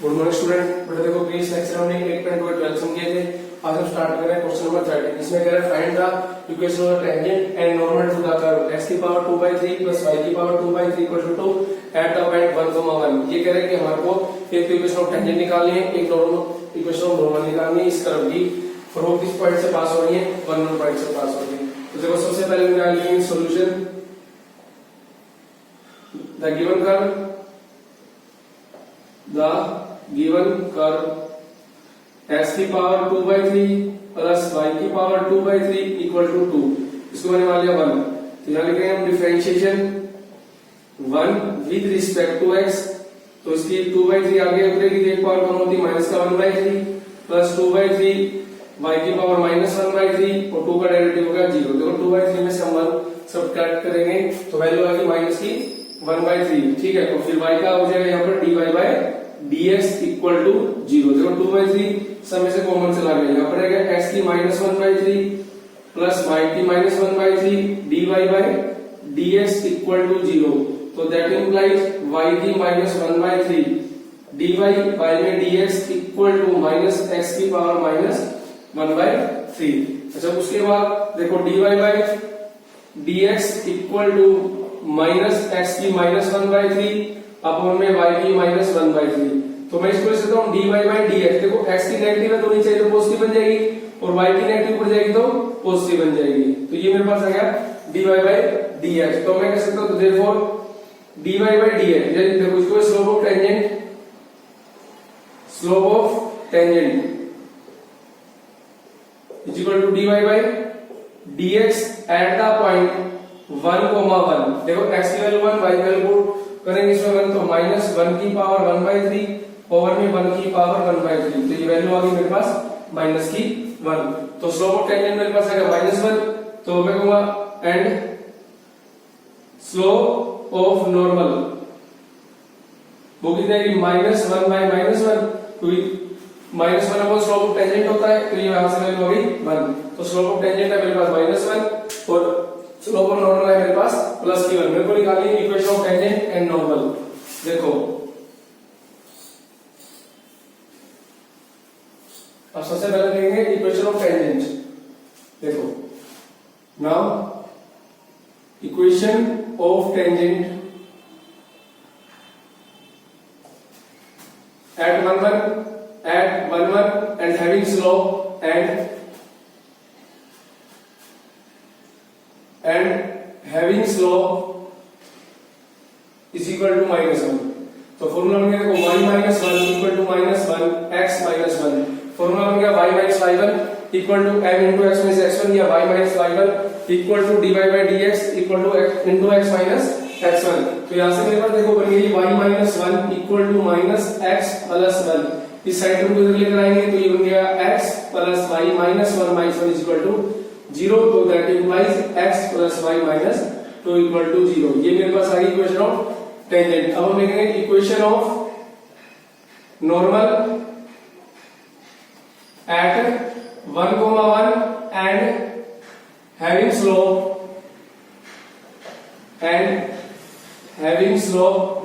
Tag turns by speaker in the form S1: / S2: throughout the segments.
S1: Good morning student. बेटा देखो previous lecture हमने 8.12 सम किए थे। आज हम स्टार्ट कर रहे हैं क्वेश्चन नंबर 30। इसमें कह रहा है find the equation of tangent and normal to the curve x की पावर 2/3 प्लस y की power 2/3 equal to 2 at the point 1, 1। ये कह रहा है कि हमारे को एक इक्वेशन ऑफ टेंजेंट निकालनी है, एक नॉर्मल इक्वेशन ऑफ नॉर्मल निकालनी है इस कर्व की, और वो किस पॉइंट से पास हो रही है, 1, 1 पॉइंट से पास हो रही है। तो देखो सबसे पहले निकाल लेंगे solution. The given curve x की पावर 2/3 प्लस y की पावर 2/3 इक्वल टू 2, इसको मैंने मान लिया 1। तो यहाँ लिखेंगे हम differentiation 1 with respect to x। तो इसकी 2/3 आगे उतरेगी, एक पावर कम होती माइनस का 1/3 प्लस 2/3 y की पावर -1/3 और 2 का डेरिवेटिव होगा 0। देखो 2/3 में से हम 1 सब्ट्रैक्ट करेंगे तो वैल्यू आएगी माइनस की 1/3। ठीक है, तो फिर y का हो जाएगा यहाँ पर dy/dx इक्वल टू 0। देखो 2/3 सब में से कॉमन चला गया, यहाँ पर रहेगा x की -1/3 प्लस y की -1/3 dy/dx इक्वल टू 0। तो दैट इंप्लाइज y की -1/3 dy by में dx equal to minus x की पावर -1/3। अच्छा, उसके बाद देखो dy/dx equal to minus x की -1/3 अपॉन में y की -1/3। तो मैं इसको लिख सकता हूँ dy/dx। देखो x की नेगेटिव है तो नीचे तो पॉजिटिव बन जाएगी, और y की नेगेटिव ऊपर जाएगी तो पॉजिटिव बन जाएगी। तो ये मेरे पास आ गया dy/dx। तो मैं कह सकता हूँ तो देयरफॉर dy/dx, देखो इसको slope of tangent is equal to dy/dx at the point 1, 1। देखो x की वैल्यू 1, y की वैल्यू करेंगे इसमें 1, तो -1 की पावर 1/3 ओवर में 1 की पावर 1/3। तो ये वैल्यू आ गई मेरे पास माइनस की 1। तो स्लोप ऑफ टेंजेंट मेरे पास आएगा -1। तो मैं कहूंगा एंड स्लोप ऑफ नॉर्मल वो कितना है, -1/-1। क्योंकि -1 अपॉन स्लोप ऑफ टेंजेंट होता है, तो ये यहां से वैल्यू हो गई 1। तो स्लोप ऑफ टेंजेंट है मेरे पास -1 और स्लोप ऑफ नॉर्मल है मेरे पास प्लस की 1। मेरे को निकालनी है equation of tangent and normal. देखो अब सबसे पहले लेंगे इक्वेशन ऑफ टेंजेंट। देखो now equation of tangent eight 1, 1 and having slope and having slope is equal to -1। तो फॉर्मूला बन गया देखो y -1 equal to -1 x -1। Formula बन गया y -y1 equal to m into x में से x1 या y -y1 equal to dy/dx equal to x into x x1। तो यहां से मेरे पास देखो बन गई y -1 इक्वल टू -x + 1। इस साइड को इधर लेकर आएंगे तो ये बन गया x + y -1 is equal to 0। तो that implies x + y - 2 equal to 0। ये मेरे पास आ गई इक्वेशन ऑफ टेंजेंट। अब हम लिखेंगे equation of normal eight 1, 1 and having slope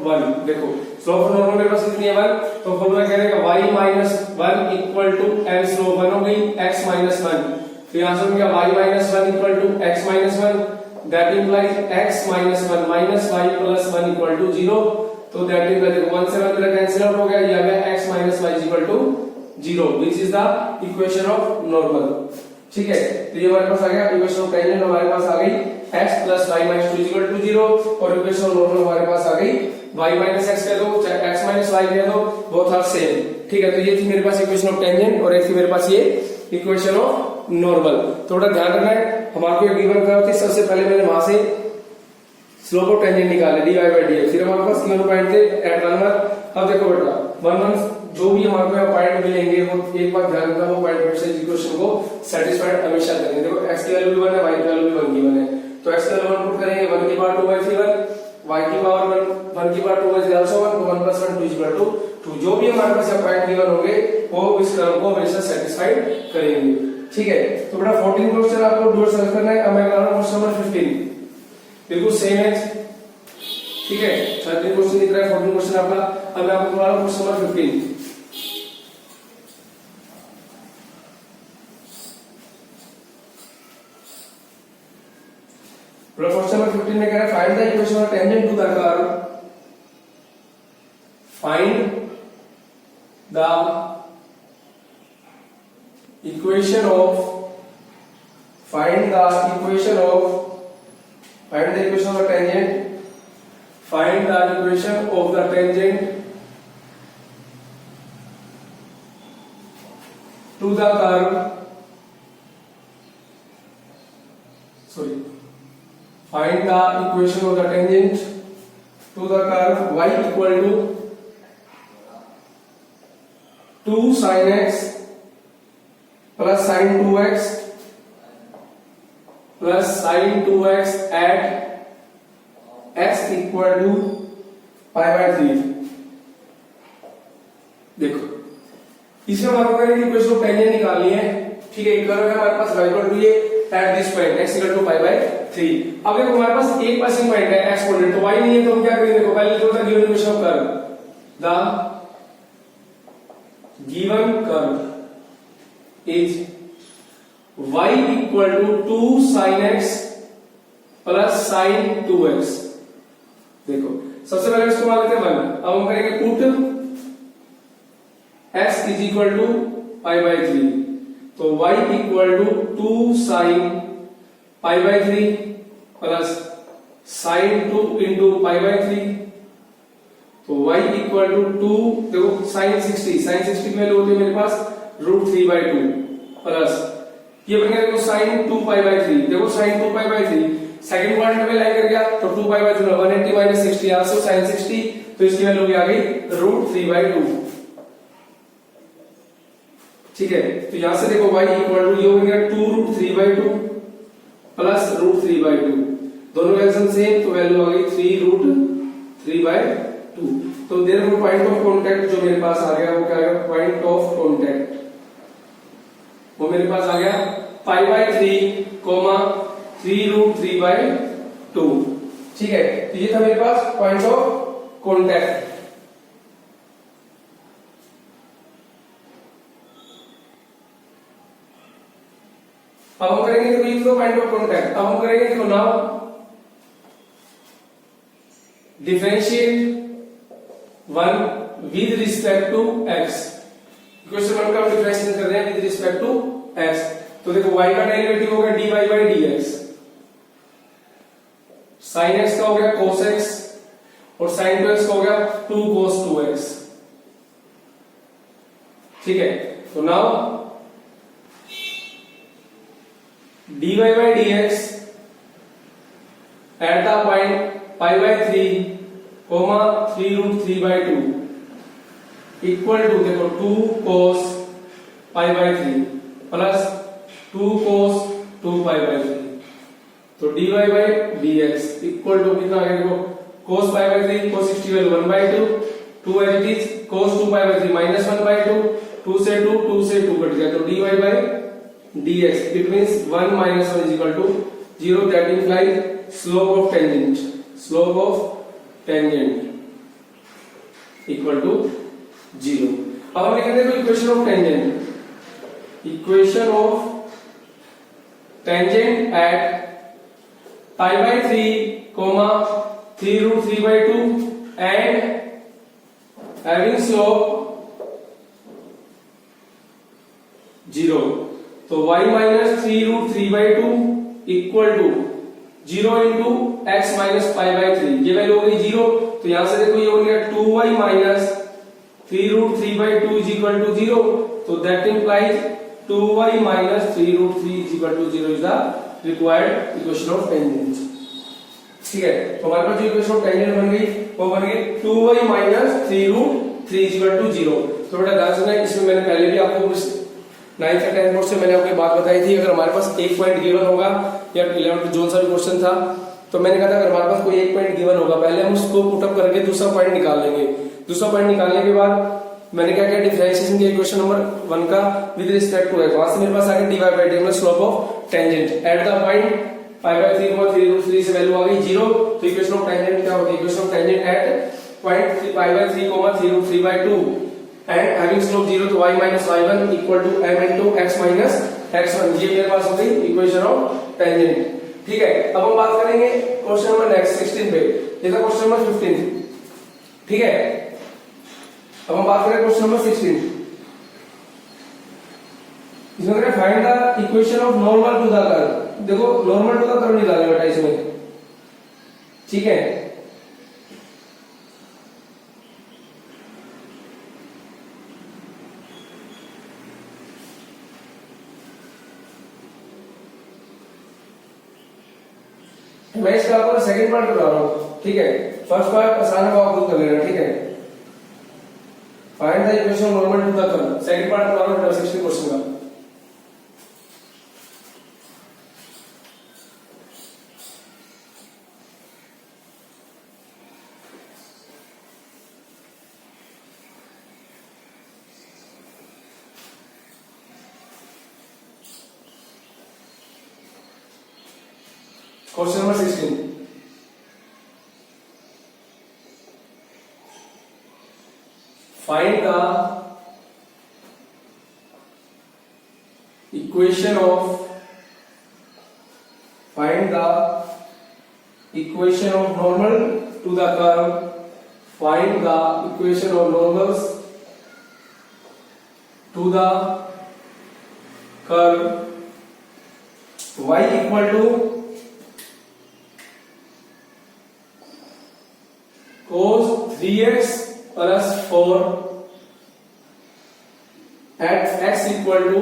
S1: 1। देखो स्लोप नॉर्मल मेरे पास कितनी है 1, तो फॉर्मूला कह रहा है y -1 equal to m slope 1 हो गई x -1। तो यहां से हो गया y -1 equal to x -1। That implies x -1 minus y plus 1 equal to 0। तो दैट इंप्लाइज 1 से 1 मेरा कैंसिल आउट हो गया, ये आ गया x - y equal to 0 which is the equation of normal. ठीक है, तो ये हमारे पास आ गया इक्वेशन ऑफ टेंजेंट। हमारे पास आ गई x + y - 2 इक्वल टू 0 और इक्वेशन ऑफ नॉर्मल हमारे पास आ गई y - x कह दो चाहे x - y कह दो, बोथ आर सेम। ठीक है, तो ये थी मेरे पास इक्वेशन ऑफ टेंजेंट और एक थी मेरे पास ये इक्वेशन ऑफ नॉर्मल। थोड़ा ध्यान रखना है, हमारे को गिवन कर्व थी, सबसे पहले मैंने वहां से स्लोप ऑफ टेंजेंट निकाले dy/dx, फिर हमारे पास गिवन पॉइंट थे एट 1, 1। अब देखो बेटा 1, 1 जो भी हमारे को पॉइंट मिलेंगे वो एक बार ध्यान रखना, वो पॉइंट से इक्वेशन को सेटिस्फाइड हमेशा करेंगे। देखो x की वैल्यू भी 1 है, y की वैल्यू भी 1 गिवन है, तो x की वैल्यू 1 पुट करेंगे 1 की पावर 2/3 1, y की पावर 1 की पावर 2/3 आल्सो 1, तो 1 + 1 2 इक्वल टू 2। जो भी हमारे पास पॉइंट गिवन होंगे वो इस कर्व को हमेशा सेटिस्फाइड करेंगे। ठीक है, तो बेटा 14 क्वेश्चन आपको डोर सॉल्व करना है। अब मैं कर रहा हूं क्वेश्चन नंबर 15, बिल्कुल सेम है। ठीक है, 13 क्वेश्चन दिख रहा है, 14 क्वेश्चन आपका। अब मैं आपको बता रहा हूं क्वेश्चन नंबर 15। क्वेश्चन नंबर 15 में कह रहा है find the equation of tangent to the curve, find the equation of find the equation of the tangent, find the equation of the tangent to the curve, find the equation of the tangent to the curve y equal to 2 sin x plus sin 2x plus sin 2x at x equal to pi by 3। देखो इसमें हमारे को equation of tangent निकालनी है, ठीक है। Curve है हमारे पास y इक्वल टू ये at this point x equal to pi by 3। अब देखो हमारे पास एक पासिंग पॉइंट है x कोऑर्डिनेट, तो y नहीं है तो हम क्या करेंगे, देखो पहले जो था given equation of curve, the given curve is y equal to 2 sin x plus sin 2x। देखो सबसे पहले इसको मान लेते हैं 1, अब हम करेंगे put x is equal to pi by 3, तो y equal to 2 sin pi by 3 plus sin 2 into pi by 3, तो y equal to 2, देखो sin 60 की वैल्यू होती है मेरे पास √3/2 प्लस ये बन गया देखो sin 2 pi by 3, देखो sin 2 pi by 3 second quadrant में लाइन कर गया तो 2 pi by 3 180 minus 60 answer sin 60, तो इसकी वैल्यू आ गई √3/2, ठीक है। तो यहां से देखो y इक्वल टू ये हो गया 2√3/2 प्लस √3/2, दोनों एल्सियम सेम तो वैल्यू आ गई 3√3/2। तो देयरफॉर पॉइंट ऑफ कांटेक्ट जो मेरे पास आ गया वो क्या आ गया, पॉइंट ऑफ कांटेक्ट वो मेरे पास आ गया pi by 3, 3√3/2, ठीक है। तो ये था मेरे पास पॉइंट ऑफ कांटेक्ट। अब हम करेंगे देखो ये तो पॉइंट ऑफ कांटेक्ट, अब हम करेंगे देखो now differentiate 1 with respect to x। Equation 1 का हम डिफरेंशिएट कर रहे हैं विद रिस्पेक्ट टू x, तो देखो y का डेरिवेटिव होगा dy by dx, sin x का हो गया cos x और sin 2x का हो गया 2 cos 2x, ठीक है। तो now dy by dx at the point pi by 3, 3√3/2 equal to देखो 2 cos pi by 3 plus 2 cos 2 pi by 3, तो dy by dx equal to कितना आ गया देखो cos pi by 3 cos 60 value 1/2, 2 as it is cos 2 pi by 3 -1/2, 2 से 2 cut गया, तो dy by dx it means 1 - 1 is equal to 0, that implies slope of tangent equal to 0। अब हम लिखेंगे तो equation of tangent at pi by 3, 3√3/2 and having slope 0, तो y minus 3√3/2 equal to 0 into x minus pi by 3, ये value हो गई 0, तो यहां से देखो ये हो गया 2y minus 3√3/2 is equal to 0, तो that implies 2y minus 3√3 is equal to 0 is the required equation of tangent, ठीक है। तो हमारे पास जो इक्वेशन ऑफ टेंजेंट बन गई वो बन गई 2y minus 3√3 is equal to 0। तो बेटा ध्यान सुनना, इसमें मैंने पहले भी आपको 9th या 10th बोर्ड से मैंने आपको बात बताई थी, अगर हमारे पास एक पॉइंट गिवन होगा या 11th जोन सा भी क्वेश्चन था तो मैंने कहा था अगर हमारे पास कोई एक पॉइंट गिवन होगा पहले हम उसको पुट अप करके दूसरा पॉइंट निकाल लेंगे, दूसरा पॉइंट निकालने के बाद मैंने क्या किया डिफरेंशिएशन के इक्वेशन नंबर 1 का विद रिस्पेक्ट टू x, वहां से मेरे पास आ गया dy by dx slope of tangent eight the point pi by 3, 3√3 से वैल्यू आ गई 0, तो इक्वेशन ऑफ टेंजेंट क्या होगी, equation of tangent eight point pi by 3, 3√3/2 and having slope 0, तो y minus y1 equal to m into x minus x1, ये मेरे पास हो गई इक्वेशन ऑफ टेंजेंट, ठीक है, अब हम बात करेंगे क्वेश्चन नंबर नेक्स्ट 16 पे। ये था क्वेश्चन नंबर 15, ठीक है। अब हम बात करें क्वेश्चन नंबर 16। इसमें करें find the equation of normal to the curve. देखो नॉर्मल टू द कर्व निकालना बेटा इसमें, ठीक है। मैं इसका आपको सेकंड पार्ट करा रहा हूं, ठीक है। फर्स्ट पार्ट आसान है, आप खुद कर लेना, ठीक है। Find the equation of normal to the curve, second part करा रहा हूं 60 क्वेश्चन का। Question number 16. Find the equation of normal to the curve. Find the equation of normals to the curve y equal to cos 3x plus 4 at x equal to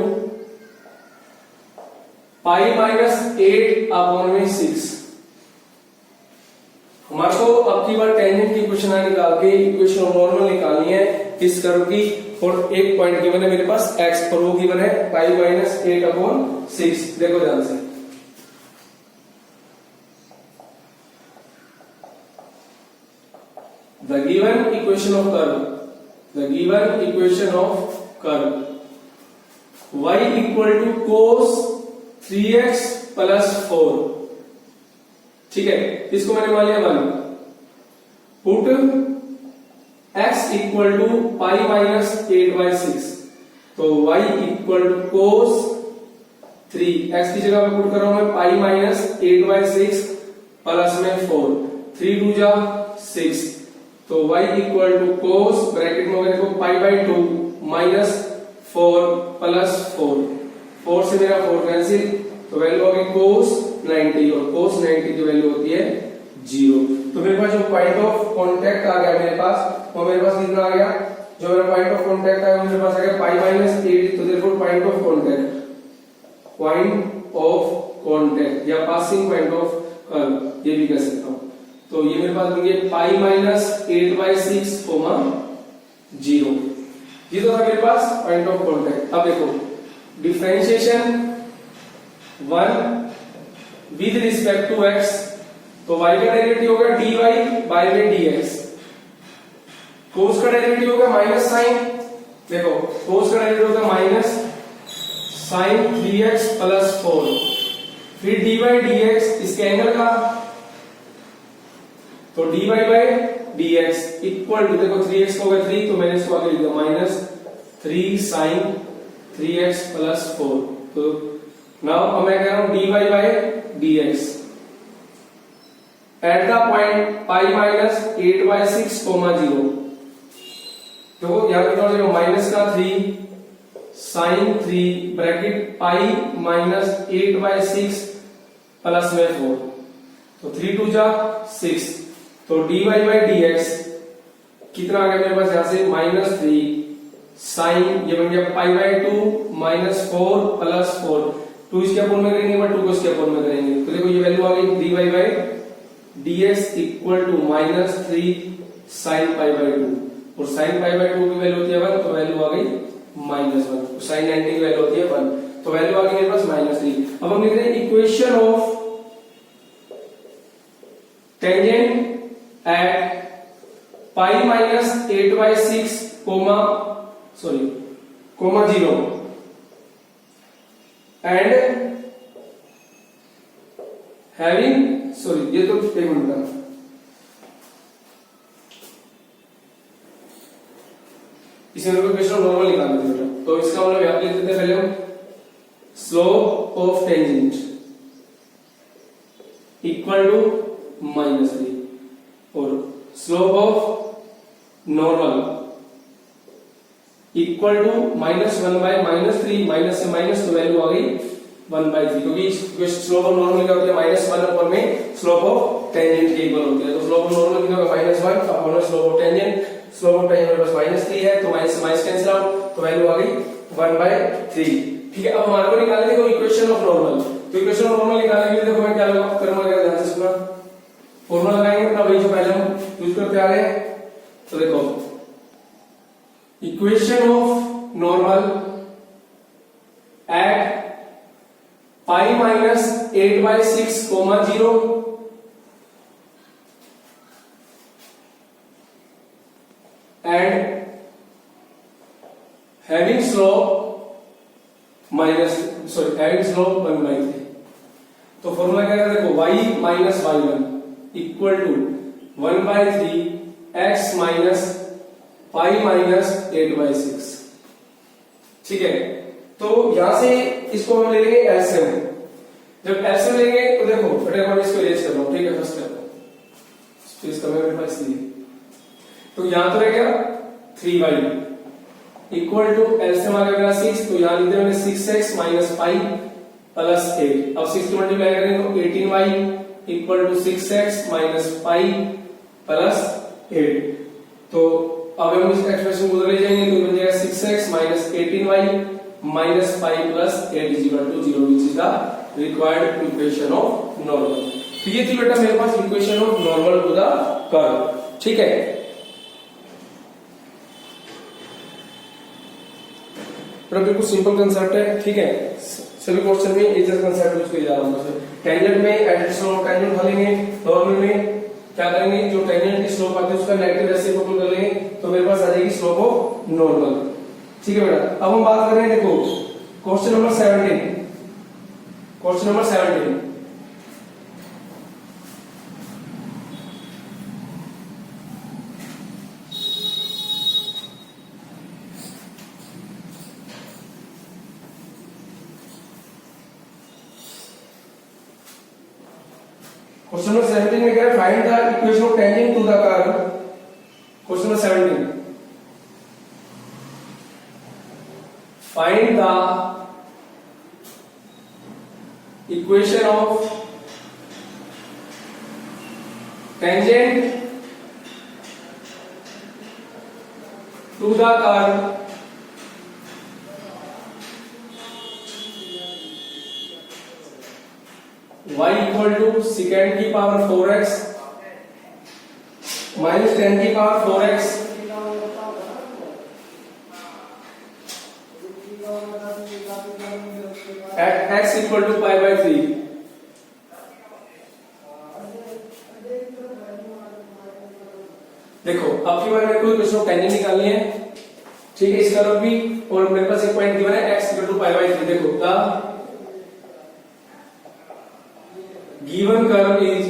S1: pi minus 8 upon में 6। हमारे को अब की बार tangent की equation निकाल के equation of normal निकालनी है इस कर्व की, और एक पॉइंट गिवन है मेरे पास x, और वो गिवन है पाई माइनस 8 अपॉन 6। देखो ध्यान से, the given equation of curve y equal to cos 3x plus 4, ठीक है। इसको मैंने मान लिया 1। Put x equal to pi minus 8/6, तो y equal to cos 3, x की जगह पे पुट कर रहा हूं मैं पाई माइनस 8/6 प्लस में 4, 3 2 जा 6, तो y equal to cos bracket में देखो पाई बाई 2 माइनस 4 प्लस 4 से मेरा 4 कैंसिल, तो वैल्यू आ गई cos 90, और cos 90 की वैल्यू होती है 0। तो मेरे पास जो पॉइंट ऑफ कांटेक्ट आ गया मेरे पास, वो मेरे पास कितना आ गया, जो मेरा पॉइंट ऑफ कांटेक्ट आया मेरे पास आ गया पाई माइनस 8। तो देखो पॉइंट ऑफ कांटेक्ट या पासिंग पॉइंट ऑफ कर्व ये भी कह सकता हूं। तो ये मेरे पास बन गया पाई माइनस 8/6 कोमा 0। ये तो था मेरे पास पॉइंट ऑफ कांटेक्ट। अब देखो differentiation 1 with respect to x, तो y का डेरिवेटिव होगा dy बाय में dx, cos का डेरिवेटिव होगा माइनस साइन, देखो cos का डेरिवेटिव होगा माइनस साइन 3x प्लस 4, फिर dy dx इसके एंगल का, तो dy by dx equal to, देखो 3x हो गया 3, तो मैंने इसको आगे लिख दिया माइनस 3 साइन 3x प्लस 4। तो नाउ अब मैं कह रहा हूं dy by dx at the point pi minus 8/6 comma 0। तो यहां कितना हो जाएगा माइनस का 3 sine 3 bracket pi minus 8/6 plus में 4, तो 3 2 जा 6, तो dy बाय dx कितना आ गया मेरे पास यहां से माइनस 3 साइन, ये बन गया पाई बाय 2 माइनस 4 प्लस 4, 2 इसके अपोन में करेंगे, 2 को इसके अपोन में करेंगे, तो देखो ये वैल्यू आ गई dy by dx equal to minus 3 sine pi by 2, और साइन पाई बाय 2 की वैल्यू होती है 1, तो वैल्यू आ गई माइनस 1, साइन 90 की वैल्यू होती है 1, तो वैल्यू आ गई मेरे पास माइनस 3। अब हम लिख रहे हैं equation of tangent at pi minus 8/6 comma 0 and having, ये तो एक मिनट का, इसे मेरे को इक्वेशन नॉर्मल निकालना है बेटा, तो इसका मतलब यहां पे लिख देते हैं पहले हम slope of tangent equal to -3 और slope of normal equal to -1/-3 minus से माइनस तो वैल्यू आ गई 1/3 क्योंकि स्लोप ऑफ नॉर्मल क्या होती है -1 अपॉन में स्लोप ऑफ टेंजेंट के इक्वल होती है। तो स्लोप ऑफ नॉर्मल कितना होगा -1 upon slope of tangent. Slope of tangent मेरे पास -3 है तो माइनस से माइनस कैंसिल आउट तो वैल्यू आ गई 1/3। ठीक है, अब हमारे को निकालने देखो इक्वेशन ऑफ नॉर्मल। तो इक्वेशन ऑफ नॉर्मल निकालने के लिए देखो मैं क्या करूंगा, ध्यान से सुनना। फॉर्मूला लगाएंगे अपना वही जो पहले हम यूज करते आ रहे हैं। तो देखो equation of normal at pi minus 8/6, 0 and having slope having slope 1/3। तो फॉर्मूला क्या है देखो y minus y1 equal to 1/3 x minus pi minus 8/6। ठीक है, तो यहां से इसको हम ले लेंगे एलसीएम। जब एलसीएम लेंगे तो देखो फटाफट मैं इसको इरेज कर रहा हूं। ठीक है, फर्स्ट स्टेप तो इसका मेरे पास नहीं है तो यहां तो रह गया 3y इक्वल टू एलसीएम आ गया 6 तो यहां लिख दिया मैंने 6x माइनस पाई प्लस 8। अब 6 की मल्टीप्लाई करेंगे तो 18y equal to 6x minus pi plus 8। तो अब हम इस एक्सप्रेशन को ले जाएंगे तो बन जाएगा 6x minus 18y minus pi plus 8 is equal to 0 which is the required equation of normal. तो ये थी बेटा मेरे पास equation of normal to the curve. ठीक है, तो बिल्कुल सिंपल कंसेप्ट है। ठीक है, सभी क्वेश्चन में इस कंसेप्ट यूज किया जा रहा है। टेंजेंट में एडिशन ऑफ टेंजेंट उठाएंगे, नॉर्मल में क्या करेंगे जो टेंजेंट की स्लोप आती है उसका नेगेटिव रेसिप्रोकल कर लेंगे तो मेरे पास आ जाएगी स्लोप ऑफ नॉर्मल। ठीक है बेटा, अब हम बात कर रहे हैं देखो question number 17। Question number 17 question number 17 में क्या है, find the equation of tangent to the curve. Question number 17 find the equation of tangent to the curve y equal to second की पावर 4x माइनस 10 की power 4x at x equal to π/3। देखो अब की बार मेरे को equation of tangent निकालनी है। ठीक है, इस कर्व भी और मेरे पास एक पॉइंट गिवन है x इक्वल टू π/3। देखो द गिवन कर्व इज,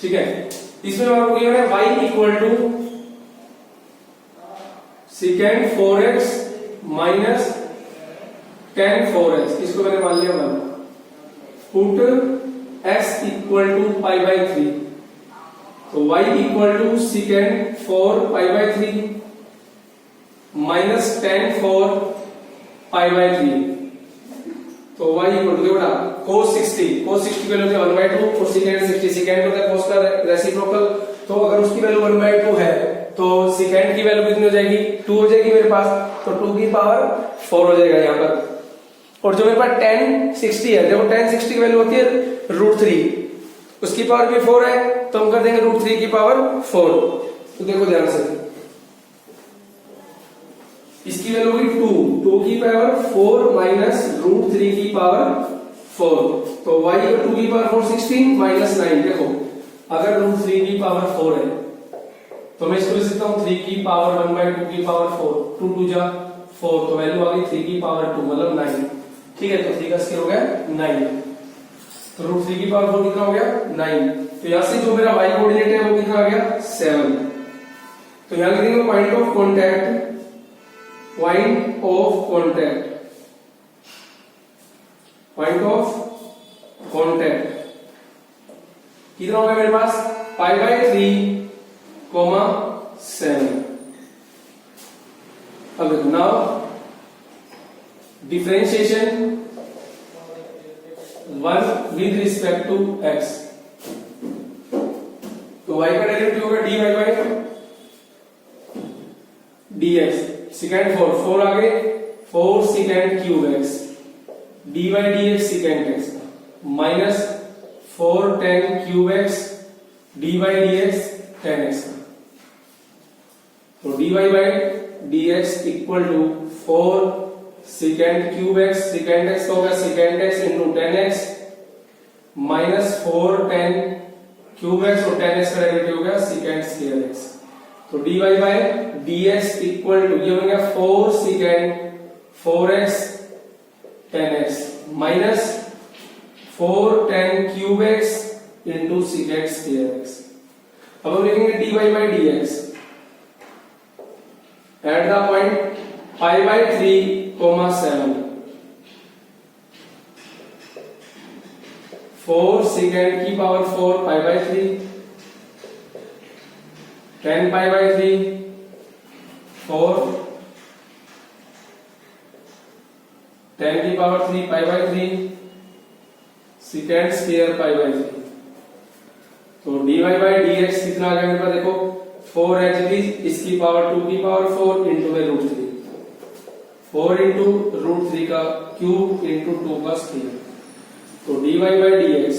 S1: ठीक है, इसमें आपको गिवन है y equal to second 4x minus 10 4x, इसको मैंने मान लिया 1। पुट x इक्वल टू π/3 तो y equal to second 4 π/3 minus 10 4 π/3 तो y इक्वल टू देखो cos 60 की वैल्यू होती है 1/2 और सेकेंड 60 सेकेंड होता है cos का रेसिप्रोकल। तो अगर उसकी वैल्यू 1/2 है तो सेकेंड की वैल्यू कितनी हो जाएगी 2 हो जाएगी मेरे पास, तो 2 की पावर 4 हो जाएगा यहाँ पर। और जो मेरे पास 10 60 है, देखो 10 60 की वैल्यू होती है √3, उसकी पावर भी 4 है तो हम कर देंगे √3 की पावर 4। तो देखो ध्यान से इसकी वैल्यू होगी 2 की पावर 4 माइनस √3 की पावर 4 तो y को 2 की पावर 4 16 माइनस 9। देखो अगर √3 की पावर 4 है तो मैं इसको लिख सकता हूं 3 की पावर 1/2 की पावर 4, 2 2 जा 4 तो वैल्यू आ गई 3 की पावर 2 मतलब 9। ठीक है, तो 3 का स्क्वायर हो गया 9 तो √3 की पावर 4 कितना हो गया 9। तो यहां से जो मेरा y कोऑर्डिनेट है वो कितना आ गया 7। तो यहां लिख देंगे point of contact, point of contact, point of contact कितना हो गया मेरे पास पाई बाई 3 कोमा 7। अब देखो now differentiation 1 with respect to x, तो y का डेरिवेटिव होगा dy बाई dx, सेकंड 4 आ गए 4 second cube x dy dx second x minus 4 10 cube x dy dx 10x, तो dy by dx equal to 4 second cube x, second x होगा second x into 10x minus 4 10 cube x और 10x का derivative हो गया second square x, तो dy by dx equal to ये हो गया 4 second 4x 10x minus 4 10 cube x into second square x। अब हम लिखेंगे dy by dx at the point pi by 3 comma 7, 4 second की power 4 pi by 3 10 pi by 3 4 10 की power 3 pi by 3 second square pi by 3, तो dy by dx कितना आ गया मेरे पास देखो 4 एच डी इसकी पावर 2 की पावर 4 इंटू में रूट 3, 4 इंटू रूट 3 का क्यूब इंटू 2 का स्क्वायर, तो dy by dx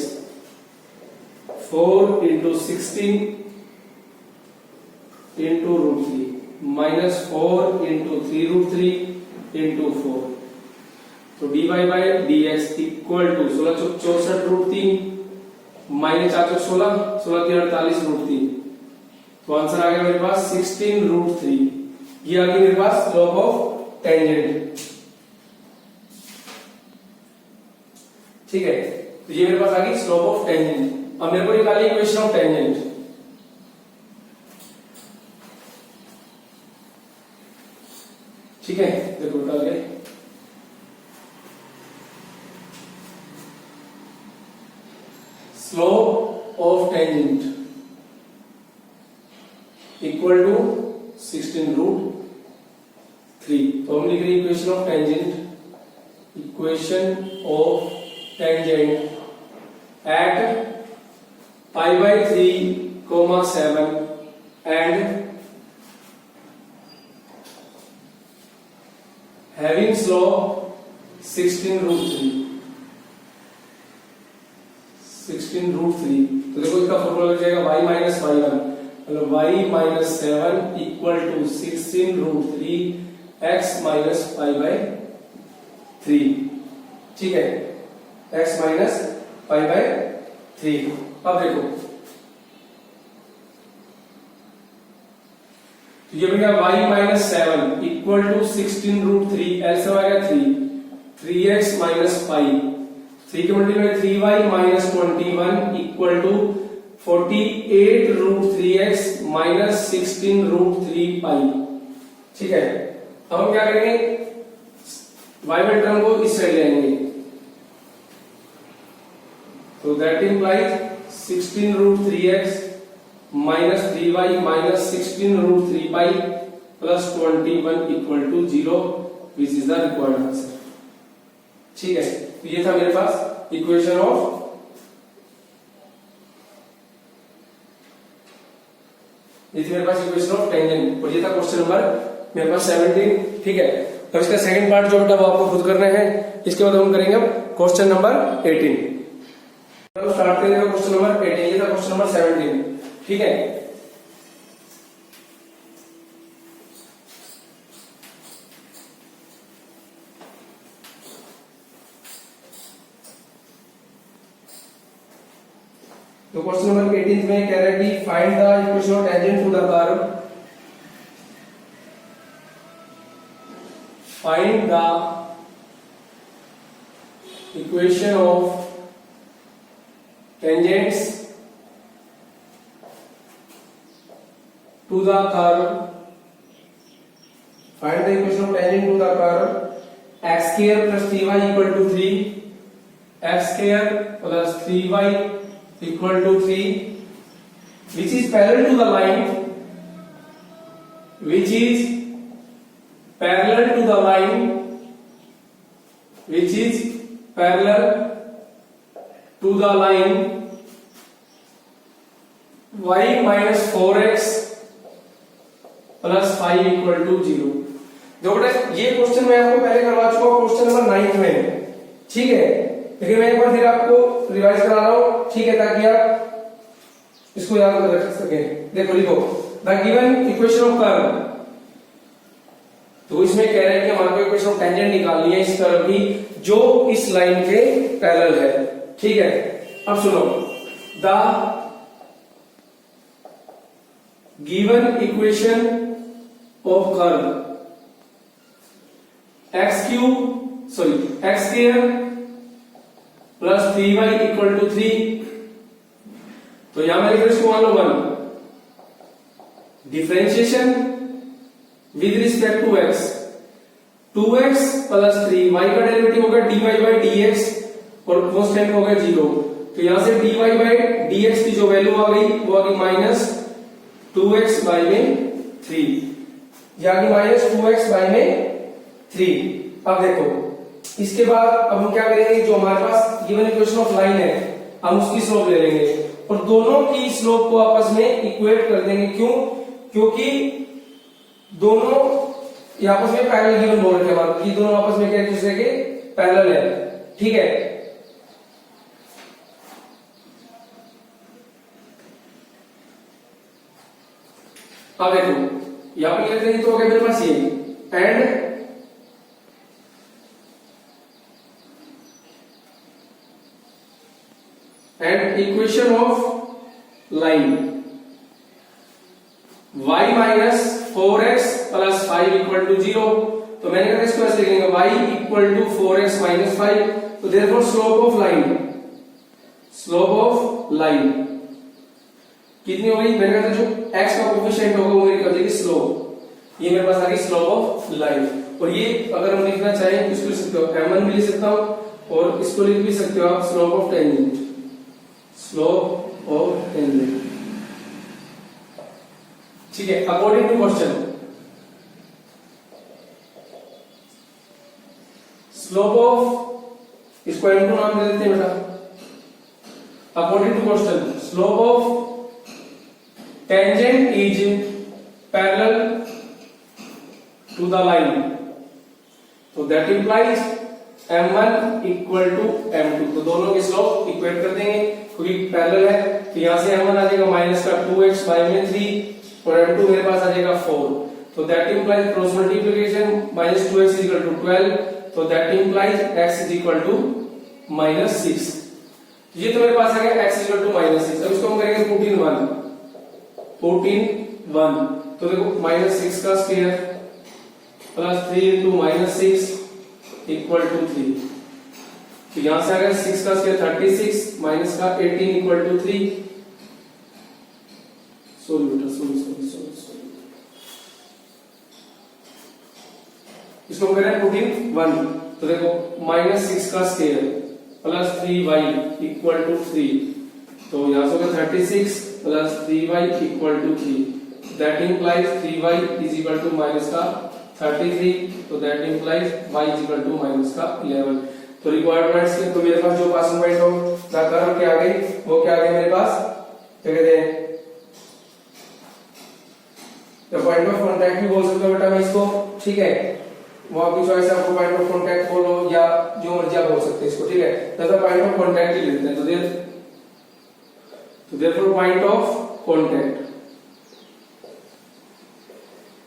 S1: 4 into 16 into root 3 minus 4 into 3 root 3 into 4, तो dy by dx equal to 16 चौक 64 रूट 3 माइनस 4 चौक 16 16 3 48 रूट 3, तो आंसर आ गया मेरे पास 16 रूट 3। ये आ गया मेरे पास स्लोप ऑफ टेंजेंट, ठीक है, तो ये मेरे पास आ गई स्लोप ऑफ टेंजेंट। अब मेरे को निकालिए इक्वेशन ऑफ टेंजेंट, ठीक है, देखो निकाल गए slope of tangent equal to 16 root 3, तो हम लिख रहे हैं equation of tangent, equation of tangent at pi by 3 comma 7 and having slope 16 root 3, 16 root 3, तो देखो इसका फॉर्मूला लग जाएगा y माइनस वाई वन, मतलब y minus 7 equal to 16 root 3 x minus pi by 3, ठीक है, x माइनस पाई बाई 3। अब देखो तो ये बनेगा y minus 7 equal to 16 root 3, ऐसा आएगा 3x माइनस पाई, 3 के multiply 3y minus 21 equal to 48 root 3x minus 16 root 3 pi, ठीक है। अब हम क्या करेंगे y में टर्म को इस साइड ले आएंगे, तो that implies 16 root 3x minus 3y minus 16 root 3 pi plus 21 equal to 0 which is the required answer, ठीक है। तो ये था मेरे पास इक्वेशन ऑफ मेरे पास इक्वेशन ऑफ टेंजेंट, और ये था क्वेश्चन नंबर मेरे पास 17, ठीक है। अब इसका सेकंड पार्ट जो बेटा वो आपको खुद करना है, इसके बाद हम करेंगे अब क्वेश्चन नंबर 18। स्टार्ट करेंगे क्वेश्चन नंबर 18, ये था क्वेश्चन नंबर 17, ठीक है। तो क्वेश्चन नंबर 18 में कह रहा है कि find the equation of tangent to the curve, find the equation of tangents to the curve, find the equation of tangent to the curve x square plus 3y equal to 3, x square plus 3y equal to 3, which is parallel to the line, which is parallel to the line, which is parallel to the line y minus 4x plus 5 equal to 0। देखो बेटा ये question मैं आपको पहले करवा चुका हूं, question number 9 में, ठीक है, लेकिन मैं एक बार फिर आपको रिवाइज करा रहा हूं, ठीक है, ताकि आप इसको याद कर रख सके। देखो लिखो the given equation of curve, तो इसमें कह रहे हैं कि हमारे को इक्वेशन ऑफ टेंजेंट निकालनी है इस कर्व की जो इस लाइन के पैरेलल है, ठीक है। अब सुनो, the given equation of curve x square plus 3y equal to 3, तो यहां मैं लिख रहा हूं 1 differentiation with respect to x, 2x plus 3y का डेरिवेटिव होगा dy by dx और कांस्टेंट होगा 0, तो यहां से dy by dx की जो वैल्यू आ गई वो आ गई माइनस 2x बाय में 3, यानी माइनस 2x बाय में 3। अब देखो इसके बाद अब हम क्या करेंगे, जो हमारे पास गिवन इक्वेशन ऑफ लाइन है हम उसकी स्लोप ले लेंगे और दोनों की स्लोप को आपस में इक्वेट कर देंगे। क्यों? क्योंकि दोनों आपस में पैरेलल गिवन बोल रहे हैं कि दोनों आपस में एक दूसरे के पैरेलल है, ठीक है। अब देखो यहां पर लिखते हैं तो क्या मेरे पास ये and equation of line y minus 4x plus 5 equal to 0, तो मैंने कहा इसको ऐसे लिखेंगे y equal to 4x minus 5, तो देयरफॉर स्लोप ऑफ लाइन कितनी होगी, मैंने कहा जो x का कोएफिशिएंट होगा वो मेरी कर देगी स्लोप, ये मेरे पास आ गई स्लोप ऑफ लाइन। और ये अगर हम लिखना चाहें तो इसको लिख सकते हो m1 भी लिख सकता हूं और इसको लिख भी सकते हो आप slope of tangent, slope of tangent, ठीक है। According to question slope of, इसको m2 नाम दे देते हैं बेटा। According to question slope of tangent is parallel to the line, so that implies m1 equal to m2, तो दोनों की स्लोप इक्वेट कर देंगे क्योंकि पैरेलल है, तो यहां से m1 आ जाएगा माइनस का 2x बाय में 3 और m2 मेरे पास आ जाएगा 4, तो that implies cross multiplication minus 2x is equal to 12, तो that implies x is equal to minus 6, ये तो मेरे पास आ गया x is equal to minus 6। अब इसको हम करेंगे 14 1, तो देखो माइनस 6 का square plus 3 into minus 6 equal to 3, तो यहां से अगर 6 का स्क्वायर 36 माइनस का 18 इक्वल टू 3, सॉरी इसको हम करें 14 1, तो देखो माइनस 6 का square plus 3y equal to 3, तो यहां से होगा 36 plus 3y equal to 3, that implies 3y is equal to minus का 33, तो that implies y is equal to minus का 11। तो रिक्वायरमेंट्स के तो मेरे पास जो पासिंग पॉइंट हो द कर्व क्या आ गई, वो क्या आ गई मेरे पास, क्या कहते हैं तो पॉइंट ऑफ कांटेक्ट भी बोल सकते हो बेटा मैं इसको, ठीक है, वो आपकी चॉइस है, आपको पॉइंट ऑफ कांटेक्ट बोलो या जो मर्जी आप बोल सकते हैं इसको, ठीक है। तो पॉइंट ऑफ कांटेक्ट ही लेते हैं, तो therefore point of contact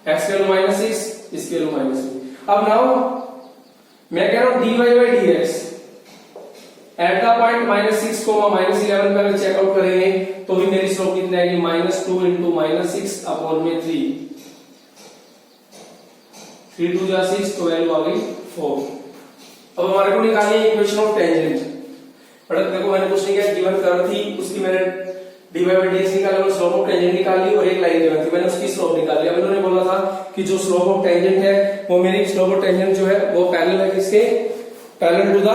S1: x के माइनस 6 इसके माइनस 6। अब नाउ मैं कह रहा हूं dy by dx at the point minus 6 को माइनस 11 पर अगर चेकआउट करेंगे तो भी मेरी स्लोप कितनी आएगी, माइनस 2 इंटू माइनस 6 अपॉन में 3 2 जा 6, तो वैल्यू आ गई 4। अब हमारे को निकालनी है इक्वेशन ऑफ टेंजेंट। बट देखो मैंने कुछ नहीं किया, गिवन कर्व थी उसकी मैंने dy by dx निकाला, मैंने स्लोप ऑफ टेंजेंट निकाल ली और एक लाइन गिवन थी मैंने उसकी स्लोप निकाल ली। अब इन्होंने बोला था कि जो स्लोप ऑफ टेंजेंट है वो मेरी स्लोप ऑफ टेंजेंट जो है वो पैरेलल है किसके, parallel to the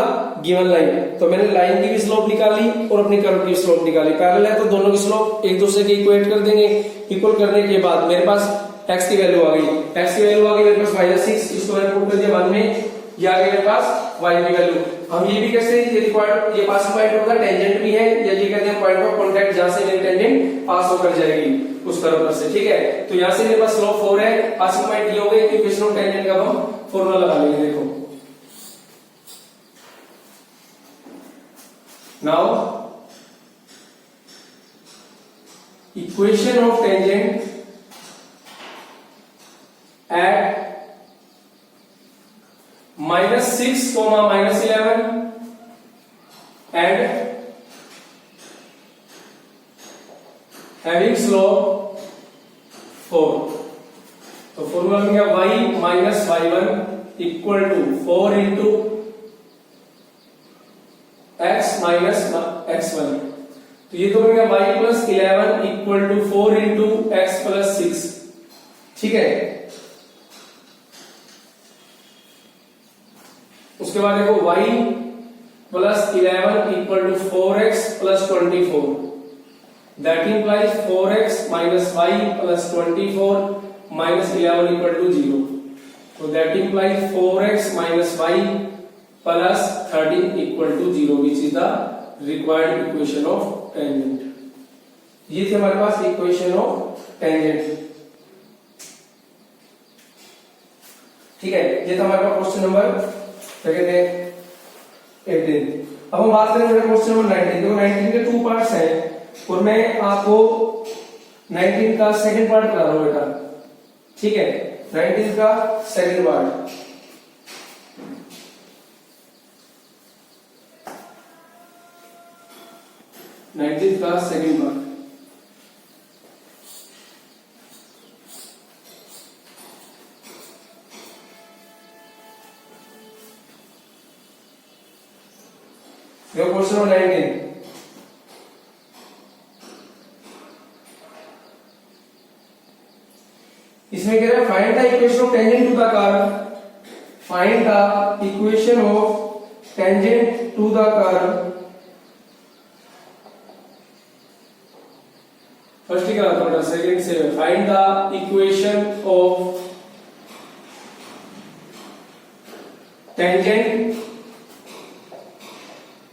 S1: given line. तो मैंने लाइन की भी स्लोप निकाली और अपनी कर्व की स्लोप निकाली। पैरेलल है तो दोनों की स्लोप एक दूसरे के इक्वेट कर देंगे। इक्वल करने के बाद मेरे पास x की वैल्यू आ गई, x की वैल्यू आ गई मेरे पास -6, इसको मैंने पुट कर दिया 1 में, ये आ गई मेरे पास y की वैल्यू। हम ये भी कैसे, ये रिक्वायर्ड, ये पासिंग पॉइंट होगा, टेंजेंट भी है, या ये कहते हैं पॉइंट ऑफ कांटेक्ट जहां से मेरी टेंजेंट पास होकर जाएगी उस कर्व पर से, ठीक है। तो यहां से मेरे पास स्लोप 4 है, पासिंग पॉइंट ये हो गए, इक्वेशन ऑफ टेंजेंट का हम फार्मूला लगा लेंगे। देखो now equation of tangent at -6, -11 and having slope 4। तो फॉर्मूला में क्या, y minus y1 equal to 4 into x minus x1। तो ये तो बनेगा y plus 11 equal to 4 into x plus 6, ठीक है। उसके बाद देखो y plus 11 equal to 4x plus 24, that implies 4x minus y plus 24 minus 11 equal to 0। तो that implies 4x minus y plus 13 equal to 0 which is the required equation of tangent. ये थी हमारे पास equation of tangent, ठीक है। ये था हमारे पास question number 18। अब हम बात करेंगे क्वेश्चन नंबर 19। देखो 19 के 2 पार्ट्स हैं और मैं आपको 19 का सेकंड पार्ट करा रहा हूं बेटा, ठीक है। 19 का सेकंड पार्ट, क्वेश्चन नंबर 19। इसमें कह रहा है find the equation of tangent to the curve, find the equation of tangent to the curve. First ही करा था, सेकंड से find the equation of tangent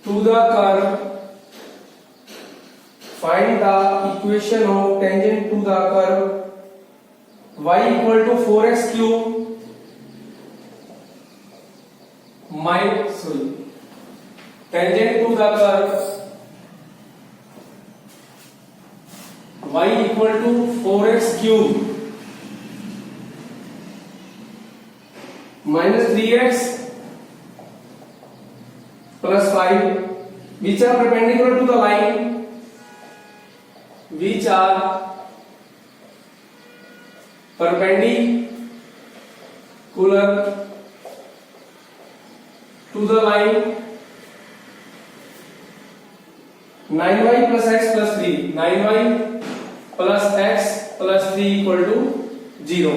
S1: to the curve, find the equation of tangent to the curve y equal to 4x cube tangent to the curve y equal to 4x cube minus 3x plus 5 which are perpendicular to the line, which are perpendicular to the line, 9y plus x plus 3, 9y plus x plus 3 equal to 0।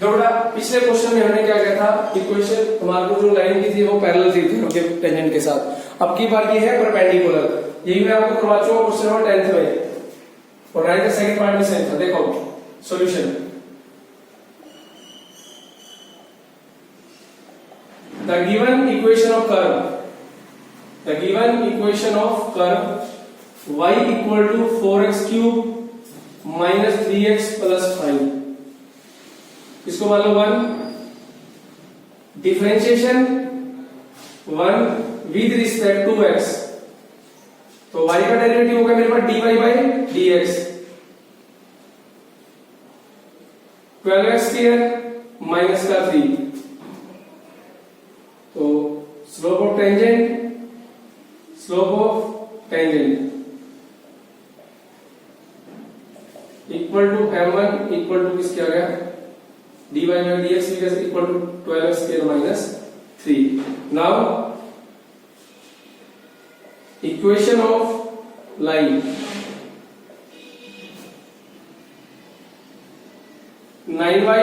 S1: बेटा पिछले question में हमने क्या किया था, equation हमारे को जो लाइन की थी वो पैरेलल थी उनके टेंजेंट के साथ। अब की बार ये है परपेंडिकुलर, यही मैं आपको करवा चुका क्वेश्चन नंबर 10th में और 9th का सेकंड पार्ट में सेम था। देखो solution, the given equation of curve, the given equation of curve y equal to 4x cube minus 3x plus 5, इसको मान लो 1, differentiation 1 with respect to x, तो y का डेरिवेटिव होगा मेरे पास dy by dx, 12x square minus का 3, तो slope of tangent equal to m1 equal to किसके आ गया, dy by dx equal to 12x square minus 3। Now equation of line, 9y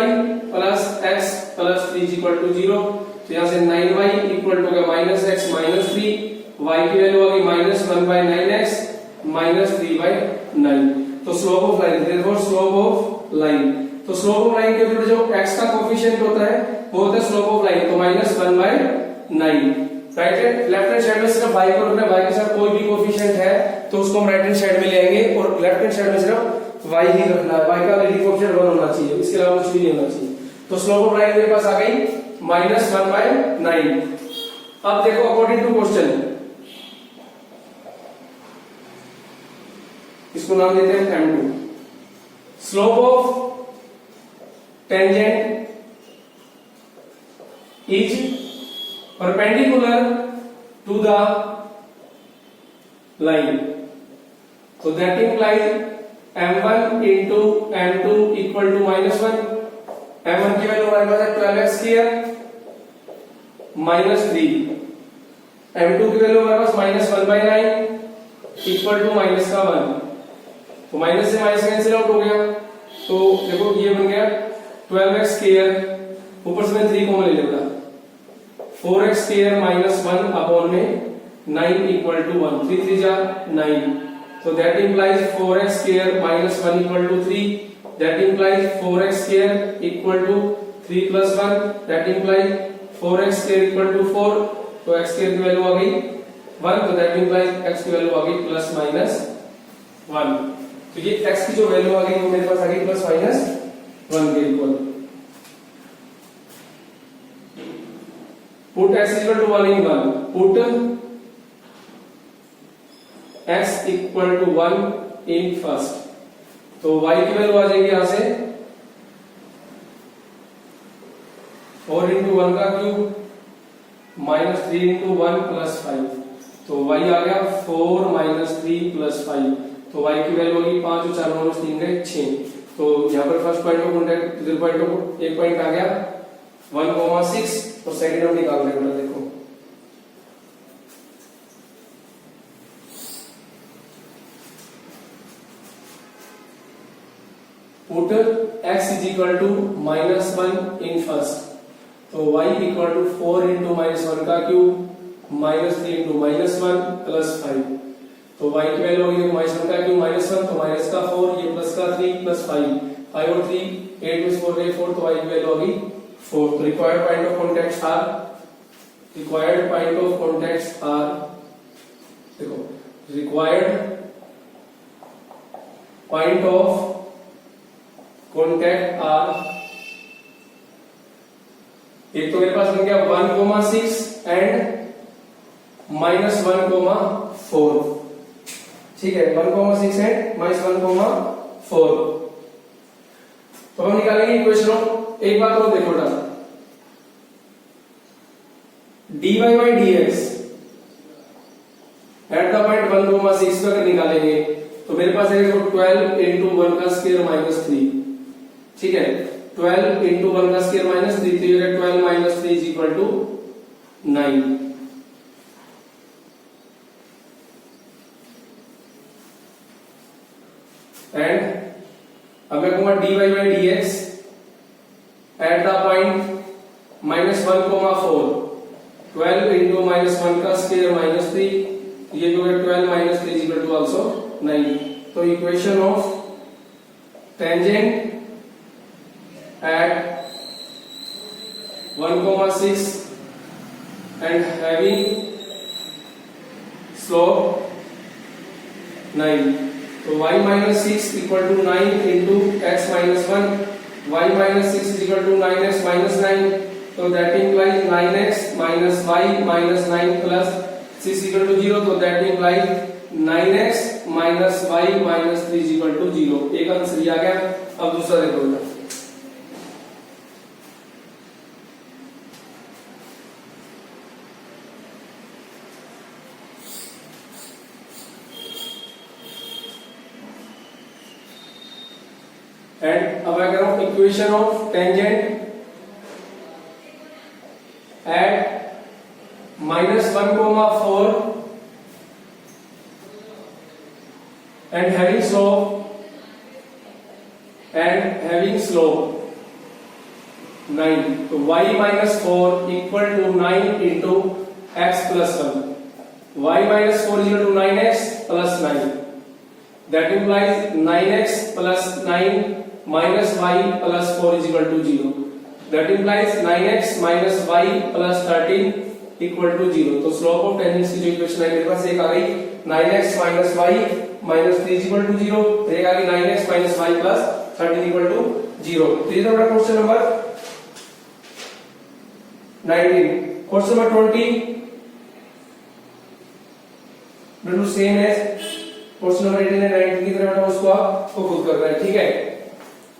S1: plus x plus 3 is equal to 0। तो यहाँ से 9y equal to minus x minus three, y की value आ गई minus 1/9x minus 3/9। तो slope of line, therefore slope of line, तो slope of line के ऊपर जो x का कोफिशिएंट होता है वो होता है स्लोप ऑफ लाइन, तो minus 1/9। Right hand left hand side में सिर्फ y को रखना, y के साथ कोई भी कोफिशिएंट है तो उसको हम राइट हैंड साइड में ले आएंगे, और लेफ्ट हैंड साइड में सिर्फ y ही रखना है, y का लीडिंग कोफिशिएंट 1 होना चाहिए, इसके अलावा कुछ भी नहीं होना चाहिए। तो स्लोप ऑफ लाइन मेरे पास आ गई माइनस 1/9। अब देखो अकॉर्डिंग टू क्वेश्चन, इसको नाम देते हैं m2। Slope of tangent is perpendicular to the line, तो that implies m1 into m2 equal to -1। m1 की वैल्यू हमारे पास है 12x स्क्वायर माइनस 3, m2 की वैल्यू हमारे पास -1/9 इक्वल टू माइनस का 1, तो माइनस से माइनस कैंसिल आउट हो गया, तो देखो ये बन गया 12x स्क्वायर, ऊपर से मैं 3 कॉमन ले लेता, 4x स्क्वायर माइनस 1 अपॉन में 9 इक्वल टू 1, 3 3 जा 9, so that implies 4x square minus 1 equal to 3, that implies 4x square equal to 3 plus 1, that implies 4x square equal to 4, तो x square की value आ गई 1, तो that implies x की value आ गई प्लस माइनस 1। तो ये x की जो वैल्यू आ गई वो मेरे पास आ गई प्लस माइनस 1 के equal. Put x equal to 1 in 1, put x equal to 1 in first, तो y की वैल्यू आ जाएगी यहां से 4 into 1 का क्यूब माइनस 3 into 1 प्लस 5, तो y आ गया 4 माइनस 3 प्लस 5, तो y की वैल्यू होगी 5 और 4 माइनस 3 गए 6, तो यहाँ पर फर्स्ट पॉइंट ऑफ कॉन्टैक्ट इधर पॉइंट ऑफ एक पॉइंट आ गया 1,6 और सेकंड हम निकाल रहे हैं, देखो put x is equal to -1 in first, तो y equal to 4 into -1 का क्यूब माइनस 3 into -1 प्लस 5, तो y की वैल्यू होगी -1 का क्यूब -1, तो माइनस का 4, ये प्लस का 3 प्लस 5, 5 और 3 8 में 4 गए 4, तो y की वैल्यू होगी 4। तो required point of contacts are, required point of contacts are, देखो required point of contact are, एक तो मेरे पास बन गया 1,6 एंड -1,4, ठीक है 1,6 एंड -1,4। तो हम निकालेंगे इक्वेशन ऑफ, एक बात और देखो बेटा, dy by dx at the point 1,6 पर निकालेंगे, तो मेरे पास है 12 into 1 का स्क्वायर माइनस 3, ठीक है 12 into 1 का स्क्वायर माइनस 3, तो ये 12 minus 3 is equal to 9। And अब मैं कहूंगा dy by dx at the point -1,4, 12 into -1 का स्क्वायर माइनस 3, ये जो है 12 minus 3 is equal to also 9। तो equation of tangent at 1,6 and having slope 9, तो y minus 6 equal to 9 into x minus 1, y minus 6 is equal to 9x minus 9, so that implies 9x minus y minus 9 plus 6 equal to 0, so that implies 9x minus y minus 3 is equal to 0। एक answer ये आ गया। अब दूसरा देखो, and अब मैं कह रहा हूं equation of tangent at -1,4 and having slope 9, तो y minus 4 equal to 9 into x plus 1, y minus 4 equal to 9x plus 9, that implies 9x plus 9 minus y plus 4 is equal to 0, that implies 9x minus y plus 13 equal to 0। तो slope of tangent की जो equation है मेरे पास एक आ गई 9x minus y minus 3 equal to 0, एक आ गई 9x minus y plus 13 equal to 0। तो ये था हमारा क्वेश्चन नंबर 19। क्वेश्चन नंबर 20 बिल्कुल सेम है क्वेश्चन नंबर 18 है 19 की तरह, उसको आपको खुद करना है, ठीक है।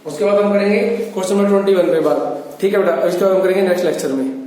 S1: उसके बाद हम करेंगे क्वेश्चन नंबर 21 पे बात, ठीक है बेटा, इसके बाद हम करेंगे नेक्स्ट लेक्चर में।